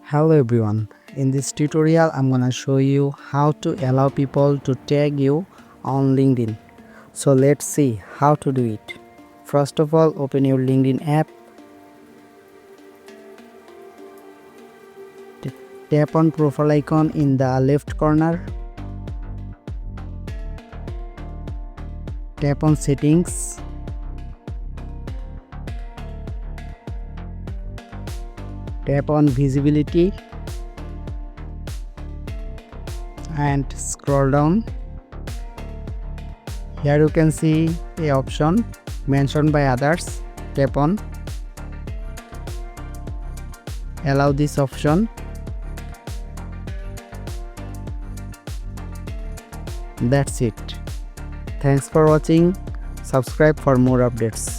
Hello everyone. In this tutorial, I'm gonna show you how to allow people to tag you on LinkedIn. So let's see how to do it. First of all, open your LinkedIn app. Tap on profile icon in the left corner. Tap on settings. Tap on visibility and scroll down. Here you can see a option mentioned by others. Tap on allow this option. That's it. Thanks for watching. Subscribe for more updates.